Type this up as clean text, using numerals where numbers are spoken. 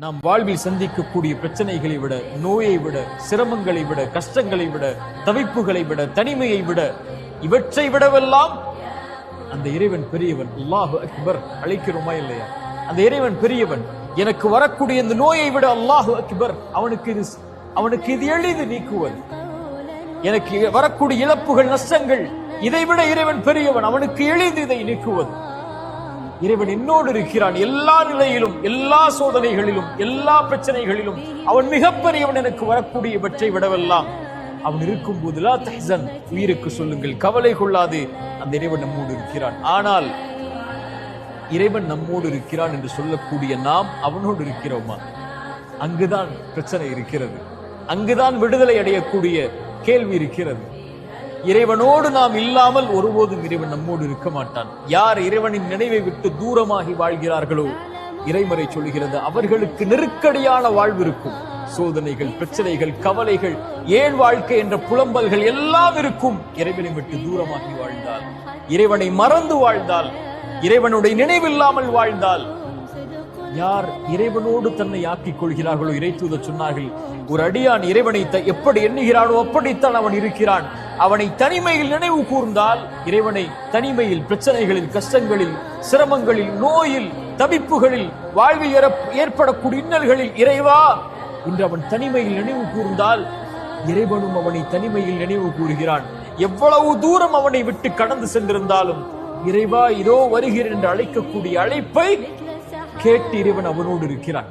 நாம் வாழ்வில் சந்திக்கக்கூடிய பிரச்சனைகளை விட, நோயை விட, சிரமங்களை விட, கஷ்டங்களை விட, தவிப்புகளை விட, தனிமையை விட, இவற்றை விடவெல்லாம் அந்த இறைவன் பெரியவன். அல்லாஹு அக்பர் அழைக்கிறோமா இல்லையா? அந்த இறைவன் பெரியவன். எனக்கு வரக்கூடிய இந்த நோயை விட அல்லாஹு அக்பர், அவனுக்கு இது எளிது நீக்குவது. எனக்கு வரக்கூடிய இழப்புகள், நஷ்டங்கள், இதைவிட இறைவன் பெரியவன், அவனுக்கு எளிது இதை நீக்குவது. இறைவன் என்னோடு இருக்கிறான் எல்லா நிலையிலும், எல்லா சோதனைகளிலும், எல்லா பிரச்சனைகளிலும். அவன் மிகப்பெரியவன். எனக்கு வரக்கூடிய இவற்றை விடவெல்லாம் அவன் இருக்கும் போது லா தஹ்சன், உயிருக்கு சொல்லுங்கள், கவலை கொள்ளாது, அந்த இறைவன் நம்மோடு இருக்கிறான். ஆனால் இறைவன் நம்மோடு இருக்கிறான் என்று சொல்லக்கூடிய நாம் அவனோடு இருக்கிறோமா? அங்குதான் பிரச்சனை இருக்கிறது. அங்குதான் விடுதலை அடையக்கூடிய கேள்வி இருக்கிறது. இறைவனோடு நாம் இல்லாமல் ஒருபோதும் இறைவன் நம்மோடு இருக்க மாட்டான். யார் இறைவனின் நினைவை விட்டு தூரமாகி வாழ்கிறார்களோ, இறைமறை சொல்கிறது, அவர்களுக்கு நெருக்கடியான வாழ்வு இருக்கும். சோதனைகள், பிரச்சனைகள், கவலைகள், ஏன் வாழ்க்கை என்ற புலம்பல்கள் எல்லாம் இருக்கும். இறைவனை விட்டு தூரமாகி வாழ்ந்தால், இறைவனை மறந்து வாழ்ந்தால், இறைவனுடைய நினைவில்லாமல் வாழ்ந்தால், யார் இறைவனோடு தன்னை ஆக்கிக் கொள்கிறார்களோ, இறை தூதர் சொன்னார்கள், ஒரு அடியான் இறைவனை எப்படி எண்ணுகிறானோ அப்படித்தான் அவன் இருக்கிறான். அவனை தனிமையில் நினைவு கூர்ந்தால், இறைவனை தனிமையில், பிரச்சனைகளில், கஷ்டங்களில், சிரமங்களில், நோயில், தவிப்புகளில், வாழ்வில் ஏற்படக்கூடிய இன்னல்களில், இறைவா இன்று அவன் தனிமையில் நினைவு கூர்ந்தால், இறைவனும் அவனை தனிமையில் நினைவு கூறுகிறான். எவ்வளவு தூரம் அவனை விட்டு கடந்து சென்றிருந்தாலும், இறைவா இதோ வருகிறேன் என்று அழைக்கக்கூடிய அழைப்பை கேட்டு இறைவன் அவனோடு இருக்கிறான்.